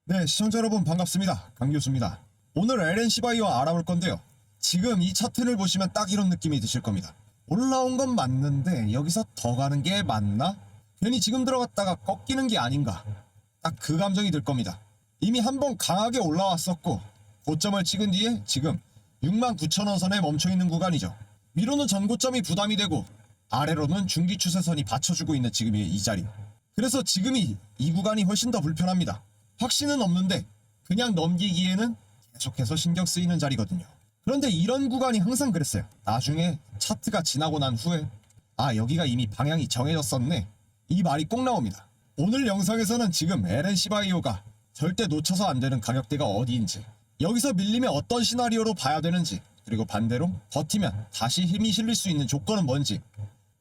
네, 시청자 여러분 반갑습니다. 강교수입니다. 오늘 LNC 바이오 알아볼 건데요. 지금 이 차트를 보시면 딱 이런 느낌이 드실 겁니다. 올라온 건 맞는데 여기서 더 가는 게 맞나? 괜히 지금 들어갔다가 꺾이는 게 아닌가? 딱 그 감정이 들 겁니다. 이미 한번 강하게 올라왔었고 고점을 찍은 뒤에 지금 69,000원 선에 멈춰있는 구간이죠. 위로는 전고점이 부담이 되고 아래로는 중기 추세선이 받쳐주고 있는 지금의 이 자리. 그래서 지금이 이 구간이 훨씬 더 불편합니다. 확신은 없는데 그냥 넘기기에는 계속해서 신경 쓰이는 자리거든요. 그런데 이런 구간이 항상 그랬어요. 나중에 차트가 지나고 난 후에 여기가 이미 방향이 정해졌었네, 이 말이 꼭 나옵니다. 오늘 영상에서는 지금 LNC 바이오가 절대 놓쳐서 안 되는 가격대가 어디인지, 여기서 밀리면 어떤 시나리오로 봐야 되는지, 그리고 반대로 버티면 다시 힘이 실릴 수 있는 조건은 뭔지,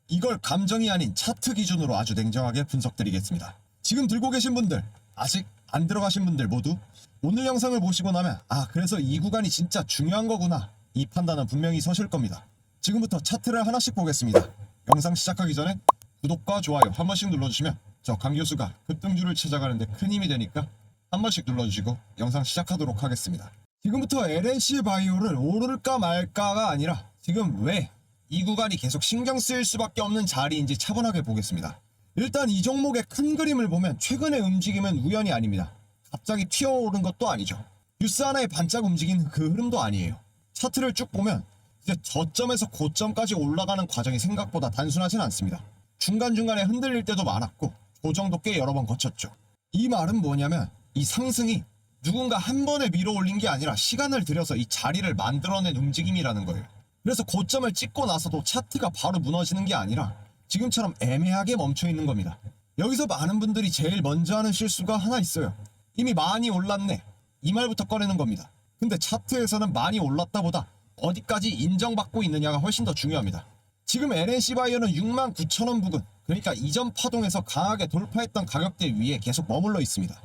이걸 감정이 아닌 차트 기준으로 아주 냉정하게 분석드리겠습니다. 지금 들고 계신 분들, 아직 안 들어가신 분들 모두 오늘 영상을 보시고 나면 그래서 이 구간이 진짜 중요한 거구나, 이 판단은 분명히 서실 겁니다. 지금부터 차트를 하나씩 보겠습니다. 영상 시작하기 전에 구독과 좋아요 한 번씩 눌러주시면 저 강교수가 급등주를 찾아가는데 큰 힘이 되니까 한 번씩 눌러주시고 영상 시작하도록 하겠습니다. 지금부터 LNC 바이오를 오를까 말까가 아니라 지금 왜 이 구간이 계속 신경 쓰일 수밖에 없는 자리인지 차분하게 보겠습니다. 일단 이 종목의 큰 그림을 보면 최근의 움직임은 우연이 아닙니다. 갑자기 튀어오른 것도 아니죠. 뉴스 하나에 반짝 움직이는 그 흐름도 아니에요. 차트를 쭉 보면 이제 저점에서 고점까지 올라가는 과정이 생각보다 단순하진 않습니다. 중간중간에 흔들릴 때도 많았고 조정도 꽤 여러 번 거쳤죠. 이 말은 뭐냐면 이 상승이 누군가 한 번에 밀어 올린 게 아니라 시간을 들여서 이 자리를 만들어낸 움직임이라는 거예요. 그래서 고점을 찍고 나서도 차트가 바로 무너지는 게 아니라 지금처럼 애매하게 멈춰 있는 겁니다. 여기서 많은 분들이 제일 먼저 하는 실수가 하나 있어요. 이미 많이 올랐네, 이 말부터 꺼내는 겁니다. 근데 차트에서는 많이 올랐다보다 어디까지 인정받고 있느냐가 훨씬 더 중요합니다. 지금 LNC 바이오는 69,000원 부근, 그러니까 이전 파동에서 강하게 돌파했던 가격대 위에 계속 머물러 있습니다.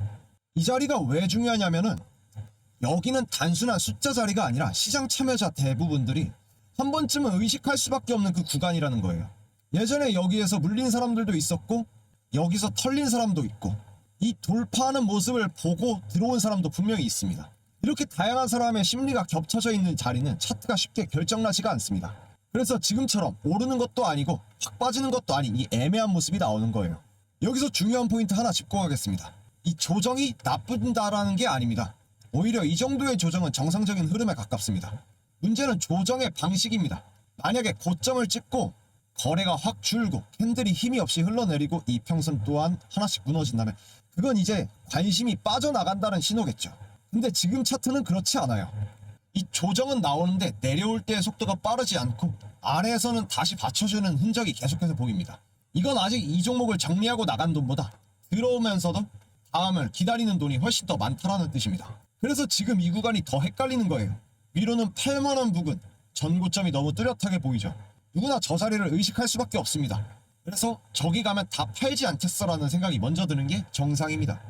이 자리가 왜 중요하냐면은 여기는 단순한 숫자 자리가 아니라 시장 참여자 대부분들이 한 번쯤은 의식할 수밖에 없는 그 구간이라는 거예요. 예전에 여기에서 물린 사람들도 있었고 여기서 털린 사람도 있고 이 돌파하는 모습을 보고 들어온 사람도 분명히 있습니다. 이렇게 다양한 사람의 심리가 겹쳐져 있는 자리는 차트가 쉽게 결정나지가 않습니다. 그래서 지금처럼 오르는 것도 아니고 확 빠지는 것도 아닌 이 애매한 모습이 나오는 거예요. 여기서 중요한 포인트 하나 짚고 가겠습니다. 이 조정이 나쁜다라는 게 아닙니다. 오히려 이 정도의 조정은 정상적인 흐름에 가깝습니다. 문제는 조정의 방식입니다. 만약에 고점을 찍고 거래가 확 줄고 캔들이 힘이 없이 흘러내리고 이평선 또한 하나씩 무너진다면 그건 이제 관심이 빠져나간다는 신호겠죠. 근데 지금 차트는 그렇지 않아요. 이 조정은 나오는데 내려올 때의 속도가 빠르지 않고 아래에서는 다시 받쳐주는 흔적이 계속해서 보입니다. 이건 아직 이 종목을 정리하고 나간 돈보다 들어오면서도 다음을 기다리는 돈이 훨씬 더 많다라는 뜻입니다. 그래서 지금 이 구간이 더 헷갈리는 거예요. 위로는 8만원 부근, 전고점이 너무 뚜렷하게 보이죠. 누구나 저 자리를 의식할 수밖에 없습니다. 그래서 저기 가면 다 팔지 않겠어라는 생각이 먼저 드는 게 정상입니다.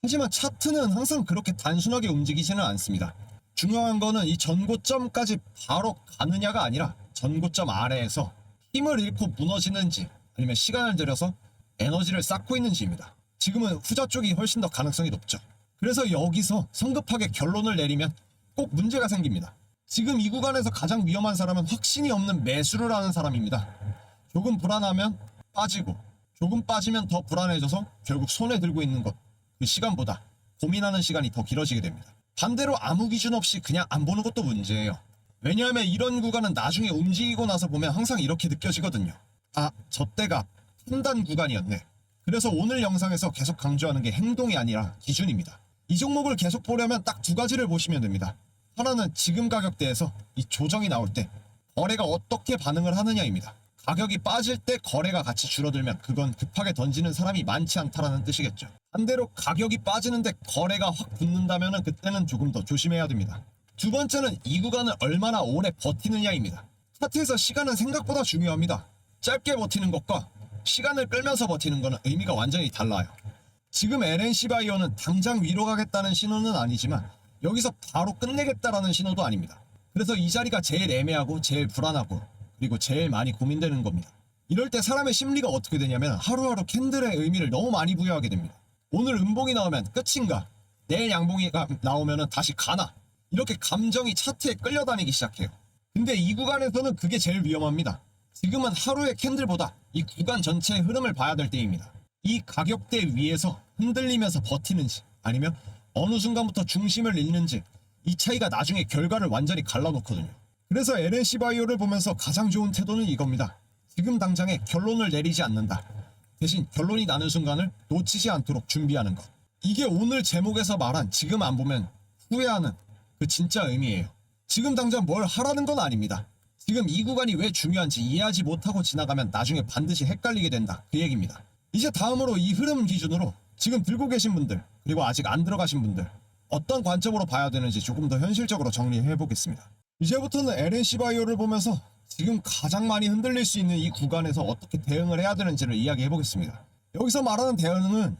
하지만 차트는 항상 그렇게 단순하게 움직이지는 않습니다. 중요한 거는 이 전고점까지 바로 가느냐가 아니라 전고점 아래에서 힘을 잃고 무너지는지 아니면 시간을 들여서 에너지를 쌓고 있는지입니다. 지금은 후자 쪽이 훨씬 더 가능성이 높죠. 그래서 여기서 성급하게 결론을 내리면 꼭 문제가 생깁니다. 지금 이 구간에서 가장 위험한 사람은 확신이 없는 매수를 하는 사람입니다. 조금 불안하면 빠지고 조금 빠지면 더 불안해져서 결국 손에 들고 있는 것, 그 시간보다 고민하는 시간이 더 길어지게 됩니다. 반대로 아무 기준 없이 그냥 안 보는 것도 문제예요. 왜냐하면 이런 구간은 나중에 움직이고 나서 보면 항상 이렇게 느껴지거든요. 저 때가 판단 구간이었네. 그래서 오늘 영상에서 계속 강조하는 게 행동이 아니라 기준입니다. 이 종목을 계속 보려면 딱 두 가지를 보시면 됩니다. 하나는 지금 가격대에서 이 조정이 나올 때 거래가 어떻게 반응을 하느냐입니다. 가격이 빠질 때 거래가 같이 줄어들면 그건 급하게 던지는 사람이 많지 않다라는 뜻이겠죠. 반대로 가격이 빠지는데 거래가 확 붙는다면 그때는 조금 더 조심해야 됩니다. 두 번째는 이 구간을 얼마나 오래 버티느냐입니다. 차트에서 시간은 생각보다 중요합니다. 짧게 버티는 것과 시간을 끌면서 버티는 것은 의미가 완전히 달라요. 지금 LNC 바이오는 당장 위로 가겠다는 신호는 아니지만 여기서 바로 끝내겠다라는 신호도 아닙니다. 그래서 이 자리가 제일 애매하고 제일 불안하고 그리고 제일 많이 고민되는 겁니다. 이럴 때 사람의 심리가 어떻게 되냐면 하루하루 캔들의 의미를 너무 많이 부여하게 됩니다. 오늘 음봉이 나오면 끝인가? 내일 양봉이가 나오면은 다시 가나, 이렇게 감정이 차트에 끌려다니기 시작해요. 근데 이 구간에서는 그게 제일 위험합니다. 지금은 하루의 캔들보다 이 구간 전체의 흐름을 봐야 될 때입니다. 이 가격대 위에서 흔들리면서 버티는지 아니면 어느 순간부터 중심을 잃는지, 이 차이가 나중에 결과를 완전히 갈라놓거든요. 그래서 LNC 바이오를 보면서 가장 좋은 태도는 이겁니다. 지금 당장에 결론을 내리지 않는다. 대신 결론이 나는 순간을 놓치지 않도록 준비하는 것. 이게 오늘 제목에서 말한 지금 안 보면 후회하는 그 진짜 의미예요. 지금 당장 뭘 하라는 건 아닙니다. 지금 이 구간이 왜 중요한지 이해하지 못하고 지나가면 나중에 반드시 헷갈리게 된다, 그 얘기입니다. 이제 다음으로 이 흐름 기준으로 지금 들고 계신 분들, 그리고 아직 안 들어가신 분들, 어떤 관점으로 봐야 되는지 조금 더 현실적으로 정리해 보겠습니다. 이제부터는 LNC 바이오를 보면서 지금 가장 많이 흔들릴 수 있는 이 구간에서 어떻게 대응을 해야 되는지를 이야기해 보겠습니다. 여기서 말하는 대응은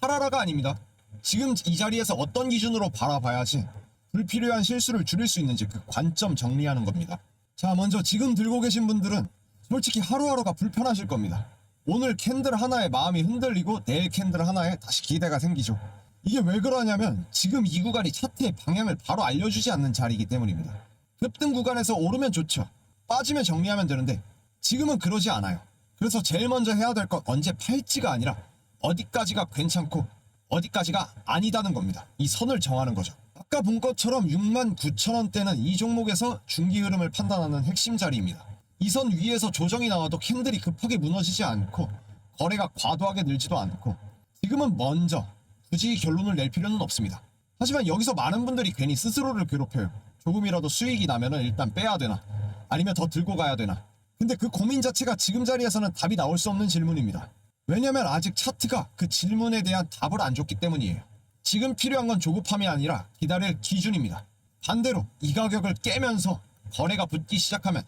하라가 아닙니다. 지금 이 자리에서 어떤 기준으로 바라봐야지 불필요한 실수를 줄일 수 있는지 그 관점 정리하는 겁니다. 자, 먼저 지금 들고 계신 분들은 솔직히 하루하루가 불편하실 겁니다. 오늘 캔들 하나에 마음이 흔들리고 내일 캔들 하나에 다시 기대가 생기죠. 이게 왜 그러냐면 지금 이 구간이 차트의 방향을 바로 알려주지 않는 자리이기 때문입니다. 급등 구간에서 오르면 좋죠. 빠지면 정리하면 되는데 지금은 그러지 않아요. 그래서 제일 먼저 해야 될 건 언제 팔지가 아니라 어디까지가 괜찮고 어디까지가 아니다는 겁니다. 이 선을 정하는 거죠. 아까 본 것처럼 69,000원대는 이 종목에서 중기 흐름을 판단하는 핵심 자리입니다. 이 선 위에서 조정이 나와도 캔들이 급하게 무너지지 않고 거래가 과도하게 늘지도 않고 지금은 먼저 굳이 결론을 낼 필요는 없습니다. 하지만 여기서 많은 분들이 괜히 스스로를 괴롭혀요. 조금이라도 수익이 나면은 일단 빼야 되나, 아니면 더 들고 가야 되나. 근데 그 고민 자체가 지금 자리에서는 답이 나올 수 없는 질문입니다. 왜냐면 아직 차트가 그 질문에 대한 답을 안 줬기 때문이에요. 지금 필요한 건 조급함이 아니라 기다릴 기준입니다. 반대로 이 가격을 깨면서 거래가 붙기 시작하면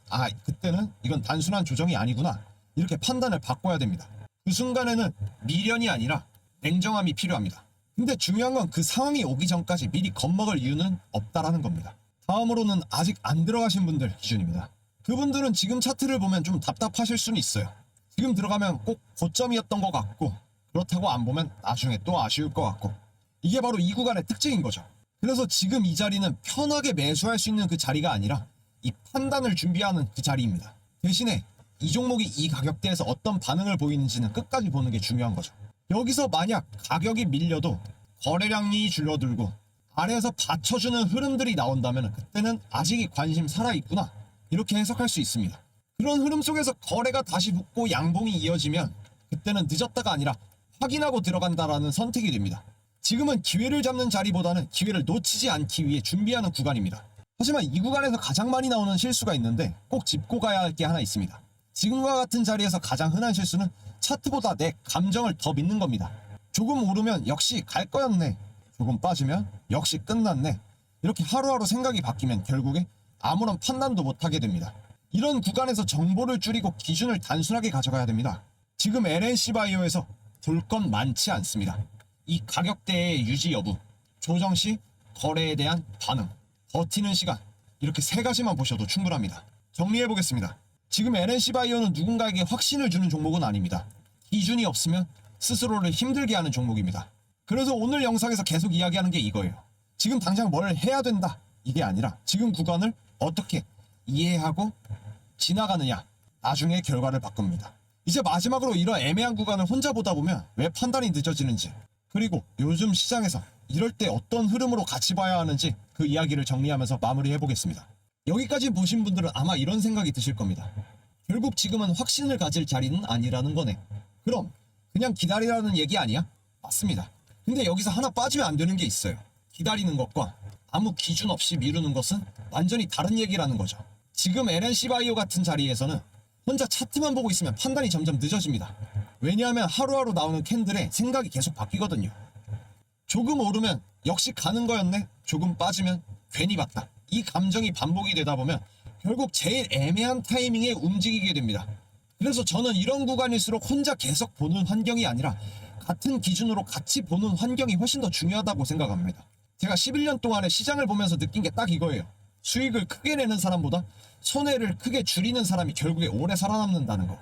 그때는 이건 단순한 조정이 아니구나, 이렇게 판단을 바꿔야 됩니다. 그 순간에는 미련이 아니라 냉정함이 필요합니다. 근데 중요한 건 그 상황이 오기 전까지 미리 겁먹을 이유는 없다라는 겁니다. 다음으로는 아직 안 들어가신 분들 기준입니다. 그분들은 지금 차트를 보면 좀 답답하실 수는 있어요. 지금 들어가면 꼭 고점이었던 것 같고, 그렇다고 안 보면 나중에 또 아쉬울 것 같고, 이게 바로 이 구간의 특징인 거죠. 그래서 지금 이 자리는 편하게 매수할 수 있는 그 자리가 아니라 이 판단을 준비하는 그 자리입니다. 대신에 이 종목이 이 가격대에서 어떤 반응을 보이는지는 끝까지 보는 게 중요한 거죠. 여기서 만약 가격이 밀려도 거래량이 줄어들고 아래에서 받쳐주는 흐름들이 나온다면 그때는 아직 관심 살아있구나, 이렇게 해석할 수 있습니다. 그런 흐름 속에서 거래가 다시 붙고 양봉이 이어지면 그때는 늦었다가 아니라 확인하고 들어간다라는 선택이 됩니다. 지금은 기회를 잡는 자리보다는 기회를 놓치지 않기 위해 준비하는 구간입니다. 하지만 이 구간에서 가장 많이 나오는 실수가 있는데 꼭 짚고 가야 할 게 하나 있습니다. 지금과 같은 자리에서 가장 흔한 실수는 차트보다 내 감정을 더 믿는 겁니다. 조금 오르면 역시 갈 거였네, 조금 빠지면 역시 끝났네, 이렇게 하루하루 생각이 바뀌면 결국에 아무런 판단도 못하게 됩니다. 이런 구간에서 정보를 줄이고 기준을 단순하게 가져가야 됩니다. 지금 LNC 바이오에서 볼 건 많지 않습니다. 이 가격대의 유지 여부, 조정 시 거래에 대한 반응, 버티는 시간, 이렇게 세 가지만 보셔도 충분합니다. 정리해 보겠습니다. 지금 LNC 바이오는 누군가에게 확신을 주는 종목은 아닙니다. 기준이 없으면 스스로를 힘들게 하는 종목입니다. 그래서 오늘 영상에서 계속 이야기하는 게 이거예요. 지금 당장 뭘 해야 된다, 이게 아니라 지금 구간을 어떻게 이해하고 지나가느냐, 나중에 결과를 바꿉니다. 이제 마지막으로 이런 애매한 구간을 혼자 보다 보면 왜 판단이 늦어지는지, 그리고 요즘 시장에서 이럴 때 어떤 흐름으로 같이 봐야 하는지 그 이야기를 정리하면서 마무리해 보겠습니다. 여기까지 보신 분들은 아마 이런 생각이 드실 겁니다. 결국 지금은 확신을 가질 자리는 아니라는 거네. 그럼 그냥 기다리라는 얘기 아니야? 맞습니다. 근데 여기서 하나 빠지면 안 되는 게 있어요. 기다리는 것과 아무 기준 없이 미루는 것은 완전히 다른 얘기라는 거죠. 지금 LNC 바이오 같은 자리에서는 혼자 차트만 보고 있으면 판단이 점점 늦어집니다. 왜냐하면 하루하루 나오는 캔들에 생각이 계속 바뀌거든요. 조금 오르면 역시 가는 거였네, 조금 빠지면 괜히 봤다, 이 감정이 반복이 되다 보면 결국 제일 애매한 타이밍에 움직이게 됩니다. 그래서 저는 이런 구간일수록 혼자 계속 보는 환경이 아니라 같은 기준으로 같이 보는 환경이 훨씬 더 중요하다고 생각합니다. 제가 11년 동안의 시장을 보면서 느낀 게 딱 이거예요. 수익을 크게 내는 사람보다 손해를 크게 줄이는 사람이 결국에 오래 살아남는다는 거.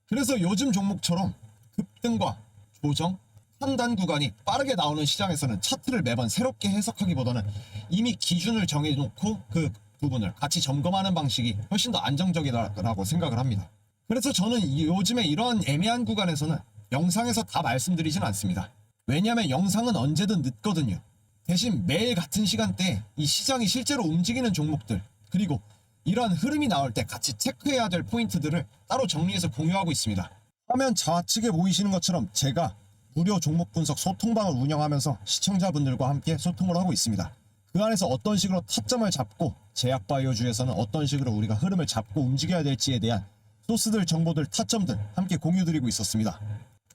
그래서 요즘 종목처럼 급등과 조정, 판단 구간이 빠르게 나오는 시장에서는 차트를 매번 새롭게 해석하기보다는 이미 기준을 정해놓고 그 부분을 같이 점검하는 방식이 훨씬 더 안정적이라고 생각을 합니다. 그래서 저는 요즘에 이러한 애매한 구간에서는 영상에서 다 말씀드리진 않습니다. 왜냐하면 영상은 언제든 늦거든요. 대신 매일 같은 시간대에 이 시장이 실제로 움직이는 종목들, 그리고 이러한 흐름이 나올 때 같이 체크해야 될 포인트들을 따로 정리해서 공유하고 있습니다. 화면 좌측에 보이시는 것처럼 제가 무료 종목 분석 소통방을 운영하면서 시청자분들과 함께 소통을 하고 있습니다. 그 안에서 어떤 식으로 타점을 잡고 제약바이오주에서는 어떤 식으로 우리가 흐름을 잡고 움직여야 될지에 대한 소스들, 정보들, 타점들 함께 공유드리고 있었습니다.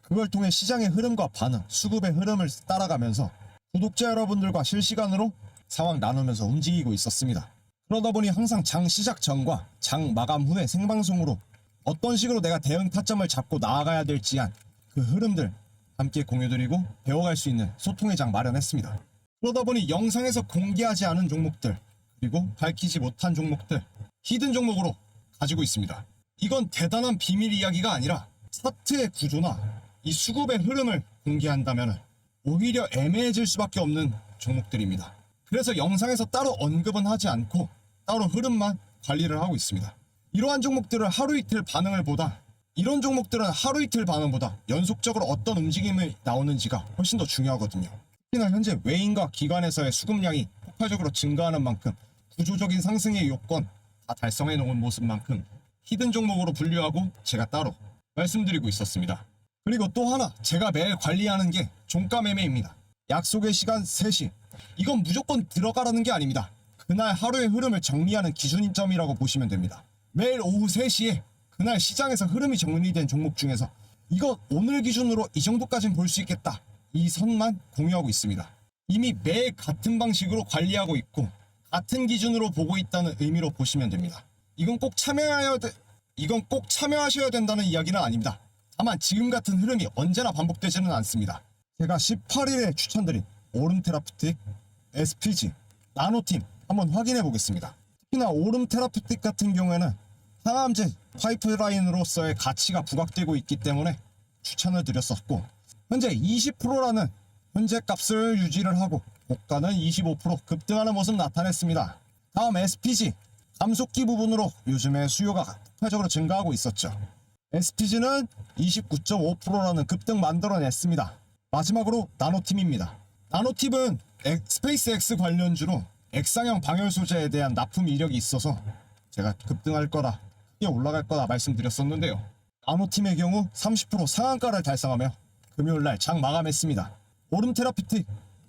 그걸 통해 시장의 흐름과 반응, 수급의 흐름을 따라가면서 구독자 여러분들과 실시간으로 상황 나누면서 움직이고 있었습니다. 그러다 보니 항상 장 시작 전과 장 마감 후에 생방송으로 어떤 식으로 내가 대응 타점을 잡고 나아가야 될지 한 그 흐름들 함께 공유드리고 배워갈 수 있는 소통의 장 마련했습니다. 그러다 보니 영상에서 공개하지 않은 종목들, 그리고 밝히지 못한 종목들, 히든 종목으로 가지고 있습니다. 이건 대단한 비밀 이야기가 아니라 차트의 구조나 이 수급의 흐름을 공개한다면 오히려 애매해질 수밖에 없는 종목들입니다. 그래서 영상에서 따로 언급은 하지 않고 따로 흐름만 관리를 하고 있습니다. 이러한 종목들을 하루 이틀 반응을 보다, 이런 종목들은 하루 이틀 반응보다 연속적으로 어떤 움직임이 나오는지가 훨씬 더 중요하거든요. 특히나 현재 외인과 기관에서의 수급량이 폭발적으로 증가하는 만큼 구조적인 상승의 요건 다 달성해 놓은 모습만큼 히든 종목으로 분류하고 제가 따로 말씀드리고 있었습니다. 그리고 또 하나 제가 매일 관리하는 게 종가 매매입니다. 약속의 시간 3시. 이건 무조건 들어가라는 게 아닙니다. 그날 하루의 흐름을 정리하는 기준점이라고 보시면 됩니다. 매일 오후 3시에 그날 시장에서 흐름이 정리된 종목 중에서 이건 오늘 기준으로 이 정도까지는 볼 수 있겠다, 이 선만 공유하고 있습니다. 이미 매일 같은 방식으로 관리하고 있고 같은 기준으로 보고 있다는 의미로 보시면 됩니다. 이건 꼭 참여하셔야 된다는 이야기는 아닙니다. 다만 지금 같은 흐름이 언제나 반복되지는 않습니다. 제가 18일에 추천드린 오름테라퓨틱, SPG, 나노팀 한번 확인해 보겠습니다. 특히나 오름테라퓨틱 같은 경우에는 항암제 파이프라인으로서의 가치가 부각되고 있기 때문에 추천을 드렸었고, 현재 20%라는 현재 값을 유지를 하고 고가는 25% 급등하는 모습 나타냈습니다. 다음 SPG, 감속기 부분으로 요즘에 수요가 폭발적으로 증가하고 있었죠. SPG는 29.5%라는 급등 만들어냈습니다. 마지막으로 나노팀입니다. 나노팀은 스페이스X 관련주로 X상형 방열 소재에 대한 납품 이력이 있어서 제가 급등할 거다, 크게 올라갈 거다 말씀드렸었는데요. 나노팀의 경우 30% 상한가를 달성하며 금요일날 장 마감했습니다. 오름테라피틱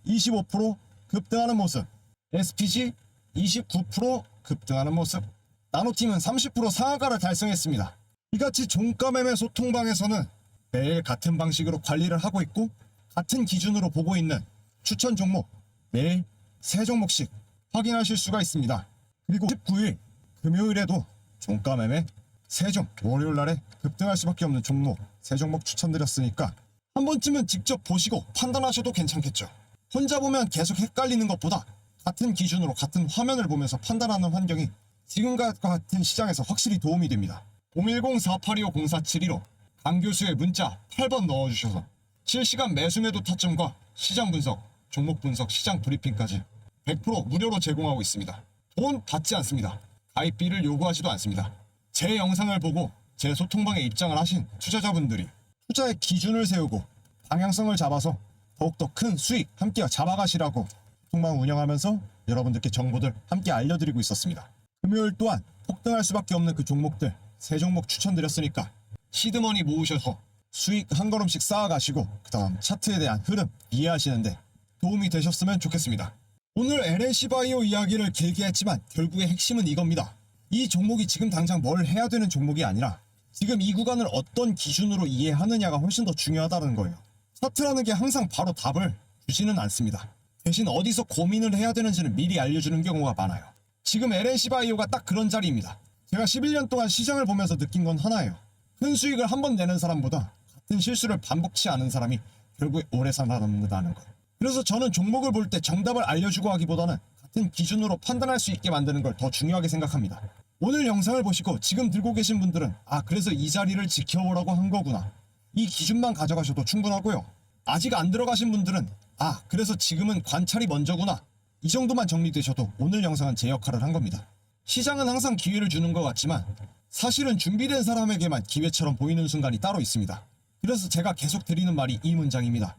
25% 급등하는 모습, SPG 29% 급등하는 모습, 나노팀은 30% 상한가를 달성했습니다. 이같이 종가 매매 소통방에서는 매일 같은 방식으로 관리를 하고 있고 같은 기준으로 보고 있는 추천 종목 매일 3종목씩 확인하실 수가 있습니다. 그리고 19일 금요일에도 종가 매매 3종, 월요일날에 급등할 수밖에 없는 종목 3종목 추천드렸으니까 한 번쯤은 직접 보시고 판단하셔도 괜찮겠죠. 혼자 보면 계속 헷갈리는 것보다 같은 기준으로 같은 화면을 보면서 판단하는 환경이 지금과 같은 시장에서 확실히 도움이 됩니다. 010-4825-0472로 강 교수의 문자 8번 넣어주셔서 실시간 매수매도 타점과 시장 분석, 종목 분석, 시장 브리핑까지 100% 무료로 제공하고 있습니다. 돈 받지 않습니다. 가입비를 요구하지도 않습니다. 제 영상을 보고 제 소통방에 입장을 하신 투자자분들이 투자의 기준을 세우고 방향성을 잡아서 더욱더 큰 수익 함께 잡아가시라고 소통방 운영하면서 여러분들께 정보들 함께 알려드리고 있었습니다. 금요일 또한 폭등할 수밖에 없는 그 종목들 3종목 추천드렸으니까 시드머니 모으셔서 수익 한 걸음씩 쌓아가시고 그 다음 차트에 대한 흐름 이해하시는데 도움이 되셨으면 좋겠습니다. 오늘 LNC바이오 이야기를 길게 했지만 결국의 핵심은 이겁니다. 이 종목이 지금 당장 뭘 해야 되는 종목이 아니라 지금 이 구간을 어떤 기준으로 이해하느냐가 훨씬 더 중요하다는 거예요. 차트라는 게 항상 바로 답을 주지는 않습니다. 대신 어디서 고민을 해야 되는지는 미리 알려주는 경우가 많아요. 지금 LNC바이오가 딱 그런 자리입니다. 제가 11년 동안 시장을 보면서 느낀 건 하나예요. 큰 수익을 한 번 내는 사람보다 같은 실수를 반복치 않은 사람이 결국에 오래 살아남는다는 거예요. 그래서 저는 종목을 볼 때 정답을 알려주고 하기보다는 같은 기준으로 판단할 수 있게 만드는 걸 더 중요하게 생각합니다. 오늘 영상을 보시고 지금 들고 계신 분들은 그래서 이 자리를 지켜보라고 한 거구나, 이 기준만 가져가셔도 충분하고요. 아직 안 들어가신 분들은 그래서 지금은 관찰이 먼저구나, 이 정도만 정리되셔도 오늘 영상은 제 역할을 한 겁니다. 시장은 항상 기회를 주는 것 같지만 사실은 준비된 사람에게만 기회처럼 보이는 순간이 따로 있습니다. 그래서 제가 계속 드리는 말이 이 문장입니다.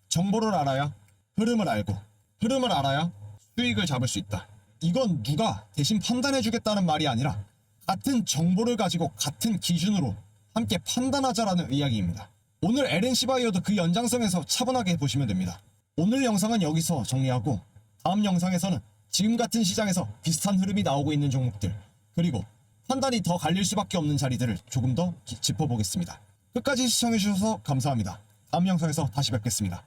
정보를 알아야 흐름을 알고, 흐름을 알아야 수익을 잡을 수 있다. 이건 누가 대신 판단해 주겠다는 말이 아니라 같은 정보를 가지고 같은 기준으로 함께 판단하자라는 이야기입니다. 오늘 LNC 바이오도 그 연장선에서 차분하게 보시면 됩니다. 오늘 영상은 여기서 정리하고 다음 영상에서는 지금 같은 시장에서 비슷한 흐름이 나오고 있는 종목들, 그리고 판단이 더 갈릴 수밖에 없는 자리들을 조금 더 짚어보겠습니다. 끝까지 시청해주셔서 감사합니다. 다음 영상에서 다시 뵙겠습니다.